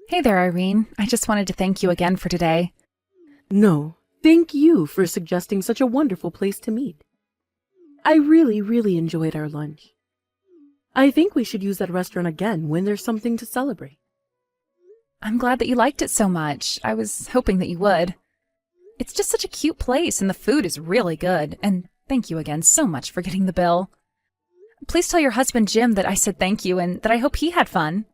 Hey there, Irene. I just wanted to thank you again for today. No, thank you for suggesting such a wonderful place to meet. I really enjoyed our lunch. I think we should use that restaurant again when there's something to celebrate. I'm glad that you liked it so much. I was hoping that you would. It's just such a cute place and the food is really good. And thank you again so much for getting the bill. Please tell your husband Jim that I said thank you and that I hope he had fun.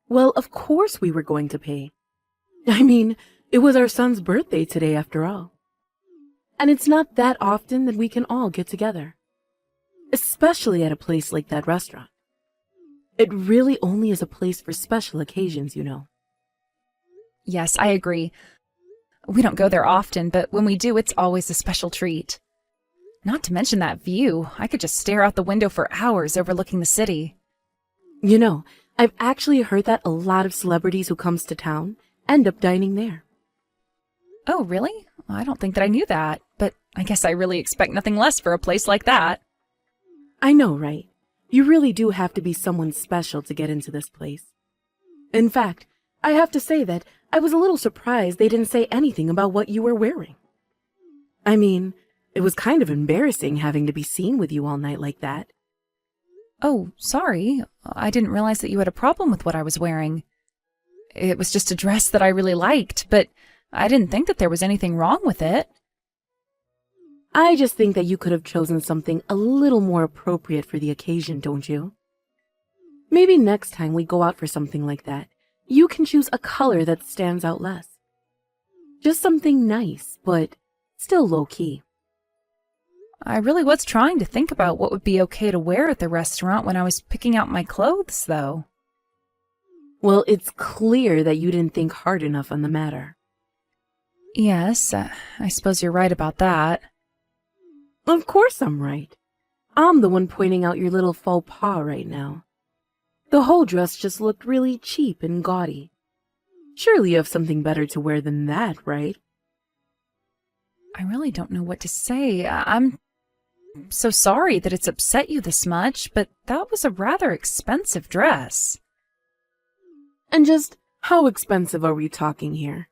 Well, of course we were going to pay. I mean, it was our son's birthday today after all. And it's not that often that we can all get together. Especially at a place like that restaurant. It really only is a place for special occasions, you know. Yes, I agree. We don't go there often, but when we do, it's always a special treat. Not to mention that view. I could just stare out the window for hours overlooking the city. You know, I've actually heard that a lot of celebrities who comes to town end up dining there. Oh, really? I don't think that I knew that, but I guess I really expect nothing less for a place like that. I know, right? You really do have to be someone special to get into this place. In fact, I have to say that I was a little surprised they didn't say anything about what you were wearing. I mean, it was kind of embarrassing having to be seen with you all night like that. Oh, sorry. I didn't realize that you had a problem with what I was wearing. It was just a dress that I really liked, but I didn't think that there was anything wrong with it. I just think that you could have chosen something a little more appropriate for the occasion, don't you? Maybe next time we go out for something like that, you can choose a color that stands out less. Just something nice, but still low-key. I really was trying to think about what would be okay to wear at the restaurant when I was picking out my clothes, though. Well, it's clear that you didn't think hard enough on the matter. Yes, I suppose you're right about that. Of course I'm right. I'm the one pointing out your little faux pas right now. The whole dress just looked really cheap and gaudy. Surely you have something better to wear than that, right? I really don't know what to say. I'm so sorry that it's upset you this much, but that was a rather expensive dress. And just how expensive are we talking here?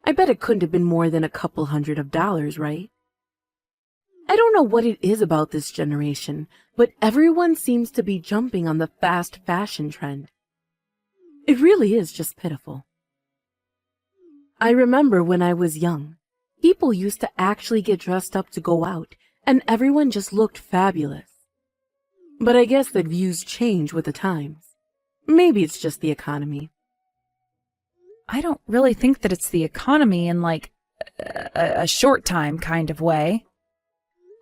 I bet it couldn't have been more than a couple $100s, right? I don't know what it is about this generation, but everyone seems to be jumping on the fast fashion trend. It really is just pitiful. I remember when I was young, people used to actually get dressed up to go out, and everyone just looked fabulous. But I guess that views change with the times. Maybe it's just the economy. I don't really think that it's the economy in, like, a short time kind of way.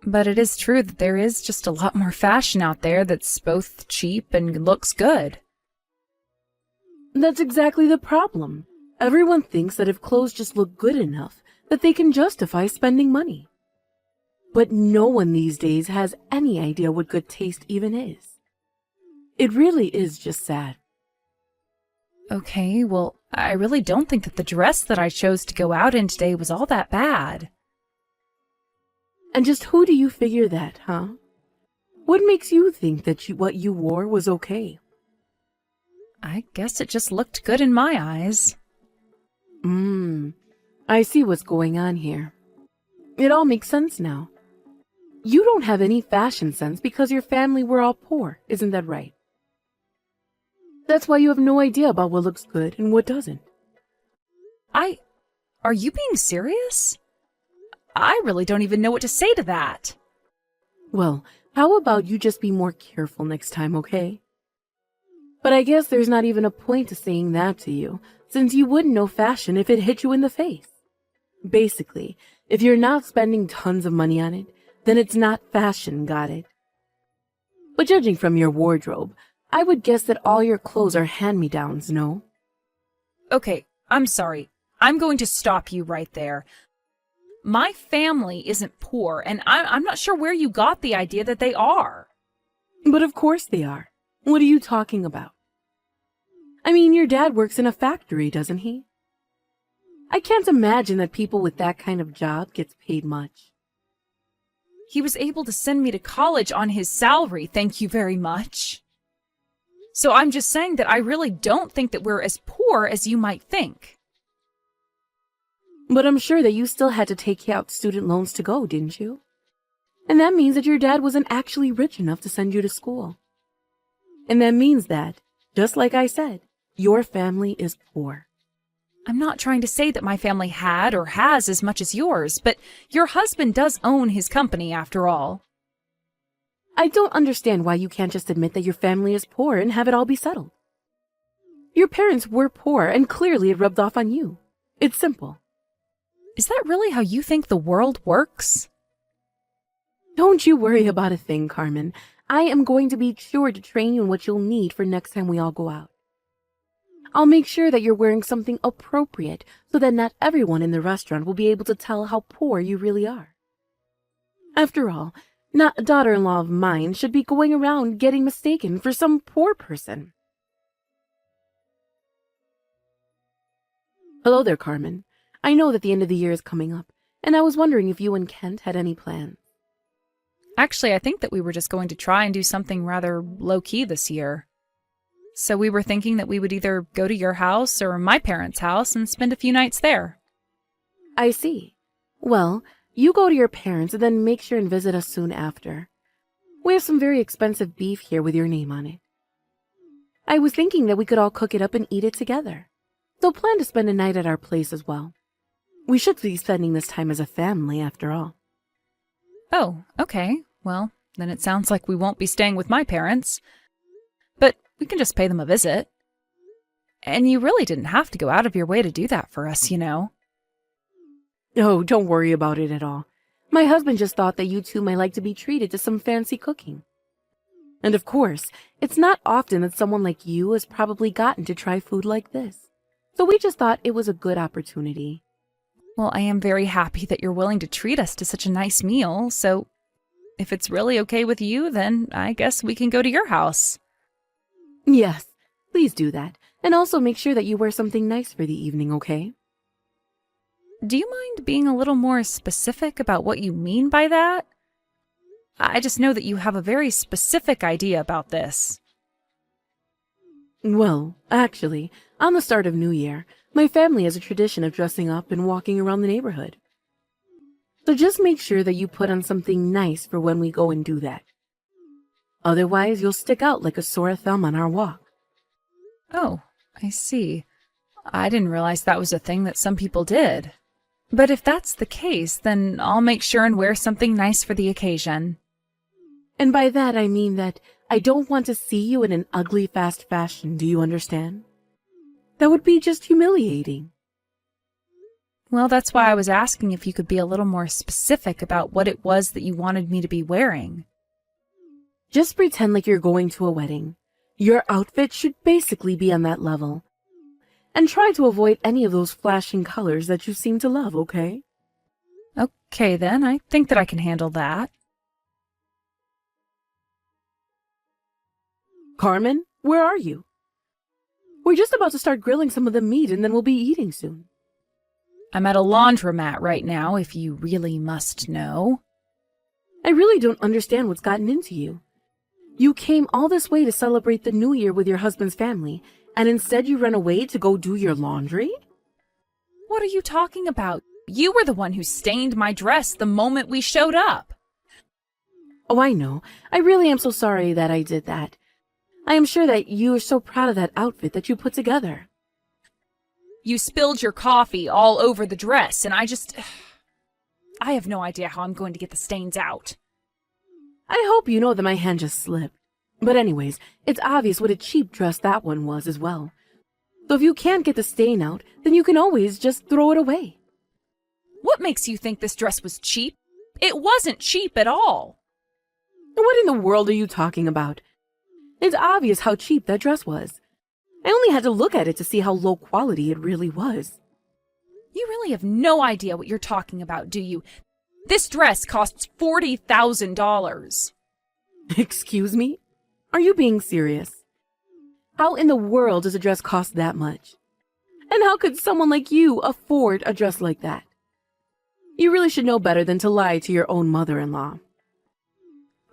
But it is true that there is just a lot more fashion out there that's both cheap and looks good. That's exactly the problem. Everyone thinks that if clothes just look good enough, that they can justify spending money. But no one these days has any idea what good taste even is. It really is just sad. Okay, well, I really don't think that the dress that I chose to go out in today was all that bad. And just who do you figure that, huh? What makes you think that what you wore was okay? I guess it just looked good in my eyes. I see what's going on here. It all makes sense now. You don't have any fashion sense because your family were all poor, isn't that right? That's why you have no idea about what looks good and what doesn't. Are you being serious? I really don't even know what to say to that. Well, how about you just be more careful next time, okay? But I guess there's not even a point to saying that to you, since you wouldn't know fashion if it hit you in the face. Basically, if you're not spending tons of money on it, then it's not fashion, got it? But judging from your wardrobe, I would guess that all your clothes are hand-me-downs, no? Okay, I'm sorry. I'm going to stop you right there. My family isn't poor, and I'm not sure where you got the idea that they are. But of course they are. What are you talking about? I mean, your dad works in a factory, doesn't he? I can't imagine that people with that kind of job gets paid much. He was able to send me to college on his salary, thank you very much. So I'm just saying that I really don't think that we're as poor as you might think. But I'm sure that you still had to take out student loans to go, didn't you? And that means that your dad wasn't actually rich enough to send you to school. And that means that, just like I said, your family is poor. I'm not trying to say that my family had or has as much as yours, but your husband does own his company after all. I don't understand why you can't just admit that your family is poor and have it all be settled. Your parents were poor and clearly it rubbed off on you. It's simple. Is that really how you think the world works? Don't you worry about a thing, Carmen. I am going to be sure to train you in what you'll need for next time we all go out. I'll make sure that you're wearing something appropriate so that not everyone in the restaurant will be able to tell how poor you really are. After all, not a daughter-in-law of mine should be going around getting mistaken for some poor person. Hello there, Carmen. I know that the end of the year is coming up, and I was wondering if you and Kent had any plans. Actually, I think that we were just going to try and do something rather low-key this year. So we were thinking that we would either go to your house or my parents' house and spend a few nights there. I see. Well, you go to your parents and then make sure and visit us soon after. We have some very expensive beef here with your name on it. I was thinking that we could all cook it up and eat it together. So plan to spend a night at our place as well. We should be spending this time as a family after all. Oh, okay. Well, then it sounds like we won't be staying with my parents. But we can just pay them a visit. And you really didn't have to go out of your way to do that for us, you know. Oh, don't worry about it at all. My husband just thought that you two might like to be treated to some fancy cooking. And of course, it's not often that someone like you has probably gotten to try food like this. So we just thought it was a good opportunity. Well, I am very happy that you're willing to treat us to such a nice meal, so if it's really okay with you, then I guess we can go to your house. Yes, please do that. And also make sure that you wear something nice for the evening, okay? Do you mind being a little more specific about what you mean by that? I just know that you have a very specific idea about this. Well, actually, on the start of New Year, my family has a tradition of dressing up and walking around the neighborhood. So just make sure that you put on something nice for when we go and do that. Otherwise, you'll stick out like a sore thumb on our walk. Oh, I see. I didn't realize that was a thing that some people did. But if that's the case, then I'll make sure and wear something nice for the occasion. And by that I mean that I don't want to see you in an ugly fast fashion, do you understand? That would be just humiliating. Well, that's why I was asking if you could be a little more specific about what it was that you wanted me to be wearing. Just pretend like you're going to a wedding. Your outfit should basically be on that level. And try to avoid any of those flashing colors that you seem to love, okay? Okay, then. I think that I can handle that. Carmen, where are you? We're just about to start grilling some of the meat and then we'll be eating soon. I'm at a laundromat right now, if you really must know. I really don't understand what's gotten into you. You came all this way to celebrate the New Year with your husband's family, and instead you ran away to go do your laundry? What are you talking about? You were the one who stained my dress the moment we showed up. Oh, I know. I really am so sorry that I did that. I am sure that you are so proud of that outfit that you put together. You spilled your coffee all over the dress, and I have no idea how I'm going to get the stains out. I hope you know that my hand just slipped. But anyways, it's obvious what a cheap dress that one was as well. So if you can't get the stain out, then you can always just throw it away. What makes you think this dress was cheap? It wasn't cheap at all. What in the world are you talking about? It's obvious how cheap that dress was. I only had to look at it to see how low quality it really was. You really have no idea what you're talking about, do you? This dress costs $40,000. Excuse me? Are you being serious? How in the world does a dress cost that much? And how could someone like you afford a dress like that? You really should know better than to lie to your own mother-in-law.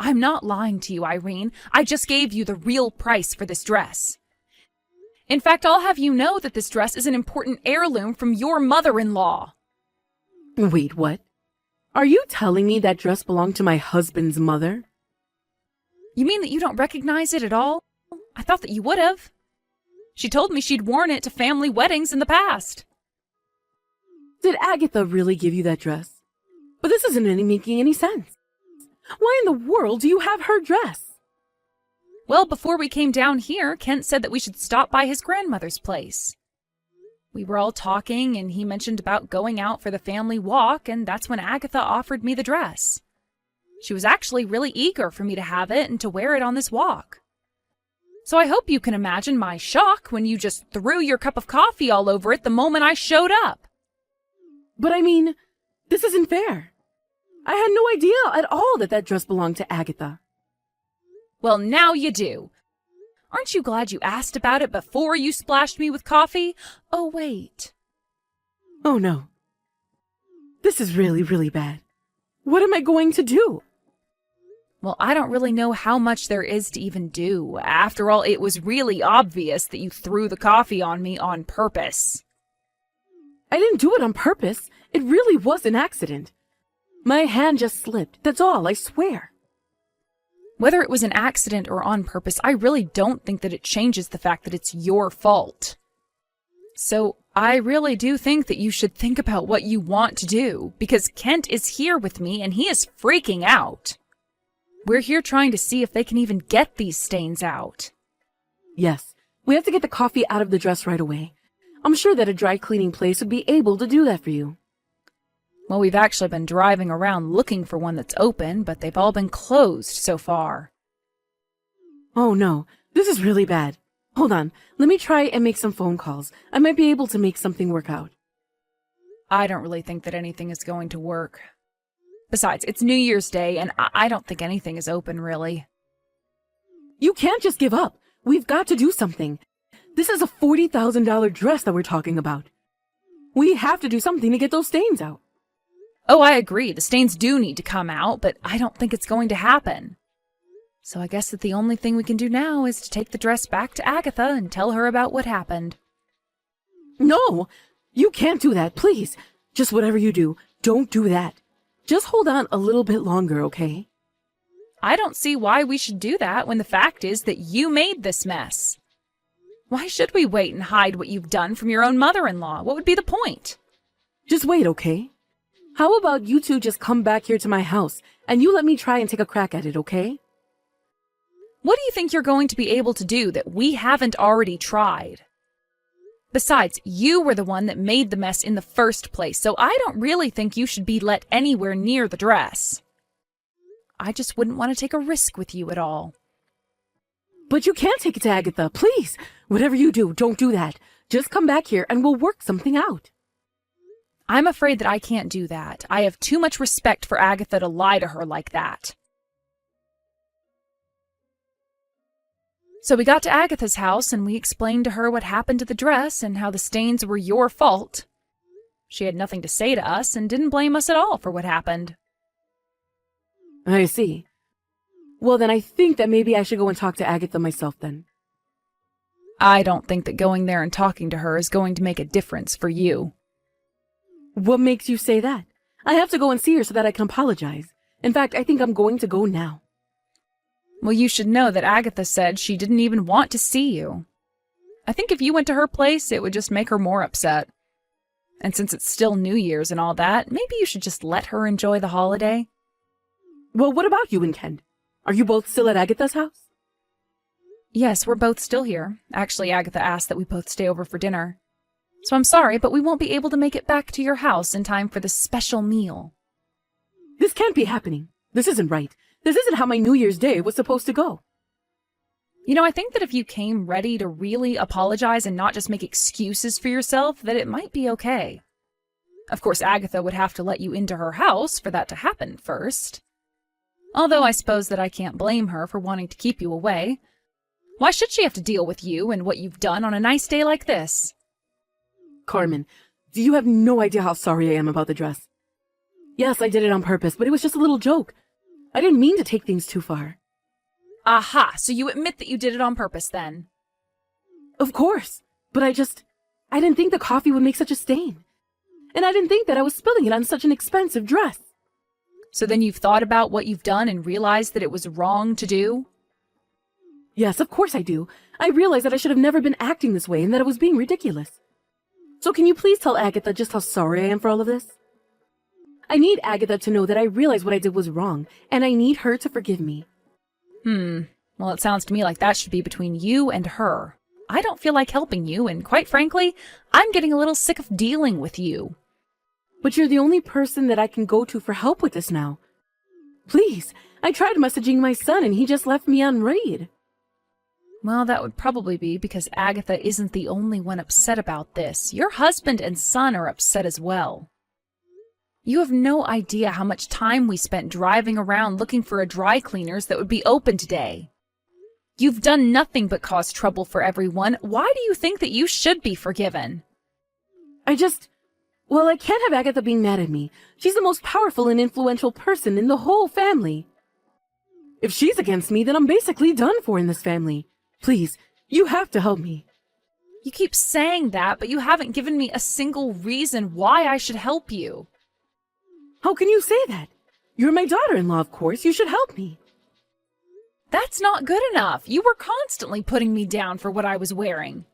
I'm not lying to you, Irene. I just gave you the real price for this dress. In fact, I'll have you know that this dress is an important heirloom from your mother-in-law. Wait, what? Are you telling me that dress belonged to my husband's mother? You mean that you don't recognize it at all? I thought that you would have. She told me she'd worn it to family weddings in the past. Did Agatha really give you that dress? But this isn't making any sense. Why in the world do you have her dress? Well, before we came down here, Kent said that we should stop by his grandmother's place. We were all talking, and he mentioned about going out for the family walk, and that's when Agatha offered me the dress. She was actually really eager for me to have it and to wear it on this walk. So I hope you can imagine my shock when you just threw your cup of coffee all over it the moment I showed up. But I mean, this isn't fair. I had no idea at all that that dress belonged to Agatha. Well, now you do. Aren't you glad you asked about it before you splashed me with coffee? Oh, wait. Oh no. This is really, really bad. What am I going to do? Well, I don't really know how much there is to even do. After all, it was really obvious that you threw the coffee on me on purpose. I didn't do it on purpose. It really was an accident. My hand just slipped. That's all, I swear. Whether it was an accident or on purpose, I really don't think that it changes the fact that it's your fault. So I really do think that you should think about what you want to do, because Kent is here with me and he is freaking out. We're here trying to see if they can even get these stains out. Yes, we have to get the coffee out of the dress right away. I'm sure that a dry cleaning place would be able to do that for you. Well, we've actually been driving around looking for one that's open, but they've all been closed so far. Oh no, this is really bad. Hold on, let me try and make some phone calls. I might be able to make something work out. I don't really think that anything is going to work. Besides, it's New Year's Day, and I don't think anything is open, really. You can't just give up. We've got to do something. This is a $40,000 dress that we're talking about. We have to do something to get those stains out. Oh, I agree. The stains do need to come out, but I don't think it's going to happen. So I guess that the only thing we can do now is to take the dress back to Agatha and tell her about what happened. No, you can't do that, please. Just whatever you do, don't do that. Just hold on a little bit longer, okay? I don't see why we should do that when the fact is that you made this mess. Why should we wait and hide what you've done from your own mother-in-law? What would be the point? Just wait, okay? How about you two just come back here to my house, and you let me try and take a crack at it, okay? What do you think you're going to be able to do that we haven't already tried? Besides, you were the one that made the mess in the first place, so I don't really think you should be let anywhere near the dress. I just wouldn't want to take a risk with you at all. But you can't take it to Agatha, please. Whatever you do, don't do that. Just come back here and we'll work something out. I'm afraid that I can't do that. I have too much respect for Agatha to lie to her like that. So we got to Agatha's house and we explained to her what happened to the dress and how the stains were your fault. She had nothing to say to us and didn't blame us at all for what happened. I see. Well, then I think that maybe I should go and talk to Agatha myself then. I don't think that going there and talking to her is going to make a difference for you. What makes you say that? I have to go and see her so that I can apologize. In fact, I think I'm going to go now. Well, you should know that Agatha said she didn't even want to see you. I think if you went to her place, it would just make her more upset. And since it's still New Year's and all that, maybe you should just let her enjoy the holiday. Well, what about you and Ken? Are you both still at Agatha's house? Yes, we're both still here. Actually, Agatha asked that we both stay over for dinner. So I'm sorry, but we won't be able to make it back to your house in time for this special meal. This can't be happening. This isn't right. This isn't how my New Year's Day was supposed to go. You know, I think that if you came ready to really apologize and not just make excuses for yourself, that it might be okay. Of course, Agatha would have to let you into her house for that to happen first. Although I suppose that I can't blame her for wanting to keep you away. Why should she have to deal with you and what you've done on a nice day like this? Carmen, do you have no idea how sorry I am about the dress? Yes, I did it on purpose, but it was just a little joke. I didn't mean to take things too far. Aha, so you admit that you did it on purpose then. Of course, but I didn't think the coffee would make such a stain. And I didn't think that I was spilling it on such an expensive dress. So then you've thought about what you've done and realized that it was wrong to do? Yes, of course I do. I realized that I should have never been acting this way and that it was being ridiculous. So can you please tell Agatha just how sorry I am for all of this? I need Agatha to know that I realized what I did was wrong, and I need her to forgive me. Well, it sounds to me like that should be between you and her. I don't feel like helping you, and quite frankly, I'm getting a little sick of dealing with you. But you're the only person that I can go to for help with this now. Please, I tried messaging my son and he just left me on read. Well, that would probably be because Agatha isn't the only one upset about this. Your husband and son are upset as well. You have no idea how much time we spent driving around looking for a dry cleaners that would be open today. You've done nothing but cause trouble for everyone. Why do you think that you should be forgiven? Well, I can't have Agatha being mad at me. She's the most powerful and influential person in the whole family. If she's against me, then I'm basically done for in this family. Please, you have to help me. You keep saying that, but you haven't given me a single reason why I should help you. How can you say that? You're my daughter-in-law, of course. You should help me. That's not good enough. You were constantly putting me down for what I was wearing.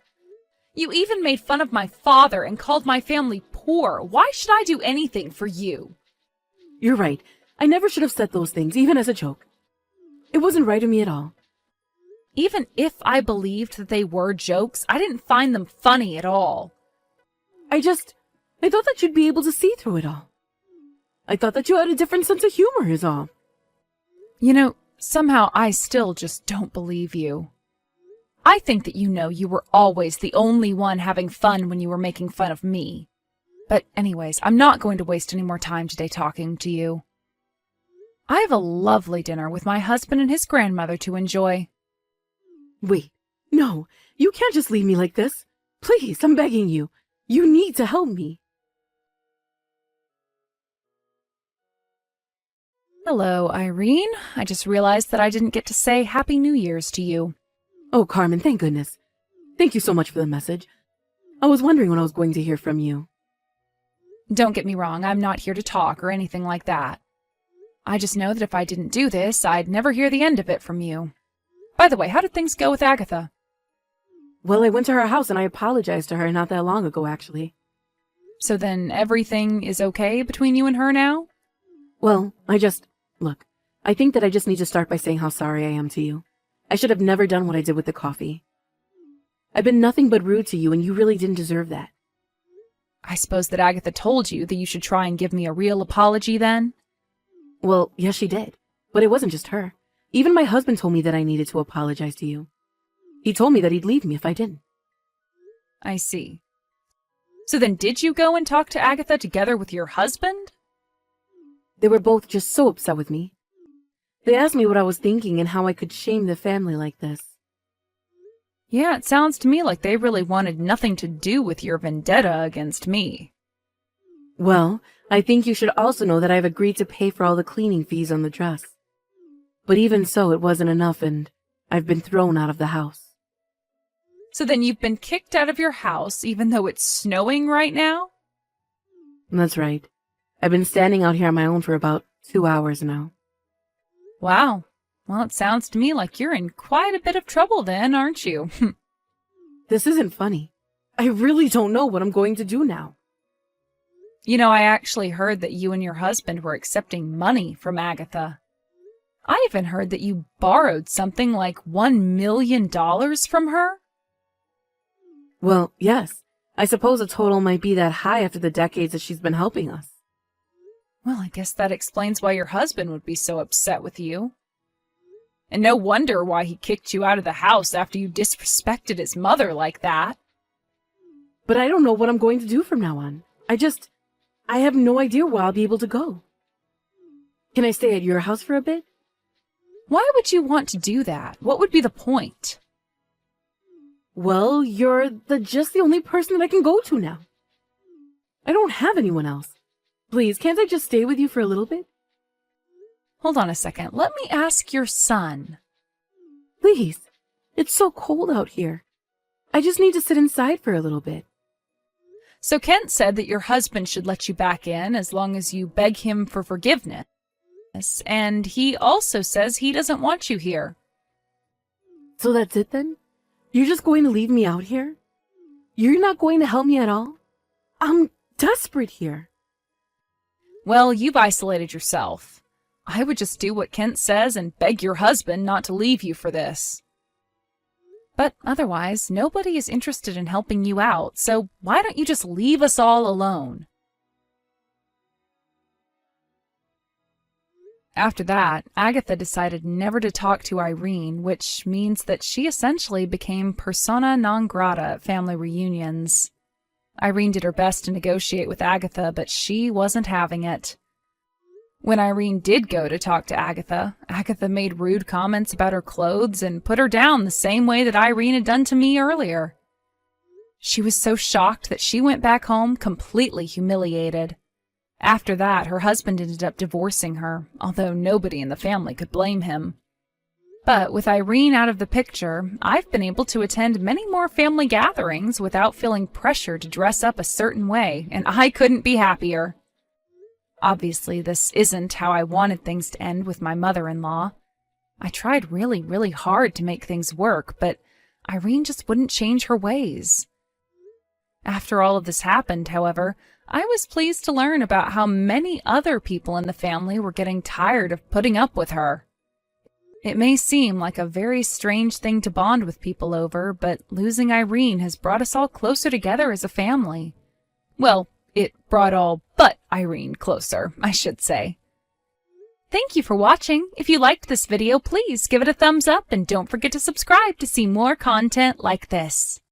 You even made fun of my father and called my family poor. Why should I do anything for you? You're right. I never should have said those things, even as a joke. It wasn't right of me at all. Even if I believed that they were jokes, I didn't find them funny at all. I thought that you'd be able to see through it all. I thought that you had a different sense of humor is all. You know, somehow I still just don't believe you. I think that you know you were always the only one having fun when you were making fun of me. But anyways, I'm not going to waste any more time today talking to you. I have a lovely dinner with my husband and his grandmother to enjoy. Wait, no, you can't just leave me like this. Please, I'm begging you. You need to help me. Hello, Irene. I just realized that I didn't get to say Happy New Year's to you. Oh, Carmen, thank goodness. Thank you so much for the message. I was wondering when I was going to hear from you. Don't get me wrong, I'm not here to talk or anything like that. I just know that if I didn't do this, I'd never hear the end of it from you. By the way, how did things go with Agatha? Well, I went to her house and I apologized to her not that long ago, actually. So then everything is okay between you and her now? Well, look, I think that I just need to start by saying how sorry I am to you. I should have never done what I did with the coffee. I've been nothing but rude to you and you really didn't deserve that. I suppose that Agatha told you that you should try and give me a real apology then? Well, yes, she did. But it wasn't just her. Even my husband told me that I needed to apologize to you. He told me that he'd leave me if I didn't. I see. So then did you go and talk to Agatha together with your husband? They were both just so upset with me. They asked me what I was thinking and how I could shame the family like this. Yeah, it sounds to me like they really wanted nothing to do with your vendetta against me. Well, I think you should also know that I've agreed to pay for all the cleaning fees on the dress. But even so, it wasn't enough and I've been thrown out of the house. So then you've been kicked out of your house even though it's snowing right now? That's right. I've been standing out here on my own for about 2 hours now. Wow. Well, it sounds to me like you're in quite a bit of trouble then, aren't you? This isn't funny. I really don't know what I'm going to do now. You know, I actually heard that you and your husband were accepting money from Agatha. I even heard that you borrowed something like $1 million from her. Well, yes. I suppose the total might be that high after the decades that she's been helping us. Well, I guess that explains why your husband would be so upset with you. And no wonder why he kicked you out of the house after you disrespected his mother like that. But I don't know what I'm going to do from now on. I have no idea where I'll be able to go. Can I stay at your house for a bit? Why would you want to do that? What would be the point? Well, you're just the only person that I can go to now. I don't have anyone else. Please, can't I just stay with you for a little bit? Hold on a second. Let me ask your son. Please, it's so cold out here. I just need to sit inside for a little bit. So Kent said that your husband should let you back in as long as you beg him for forgiveness. And he also says he doesn't want you here. So that's it then? You're just going to leave me out here? You're not going to help me at all? I'm desperate here. Well, you've isolated yourself. I would just do what Kent says and beg your husband not to leave you for this. But otherwise, nobody is interested in helping you out, so why don't you just leave us all alone? After that, Agatha decided never to talk to Irene, which means that she essentially became persona non grata at family reunions. Irene did her best to negotiate with Agatha, but she wasn't having it. When Irene did go to talk to Agatha, Agatha made rude comments about her clothes and put her down the same way that Irene had done to me earlier. She was so shocked that she went back home completely humiliated. After that, her husband ended up divorcing her, although nobody in the family could blame him. But with Irene out of the picture, I've been able to attend many more family gatherings without feeling pressure to dress up a certain way, and I couldn't be happier. Obviously, this isn't how I wanted things to end with my mother-in-law. I tried really, really hard to make things work, but Irene just wouldn't change her ways. After all of this happened, however, I was pleased to learn about how many other people in the family were getting tired of putting up with her. It may seem like a very strange thing to bond with people over, but losing Irene has brought us all closer together as a family. Well, it brought all but Irene closer, I should say. Thank you for watching. If you liked this video, please give it a thumbs up and don't forget to subscribe to see more content like this.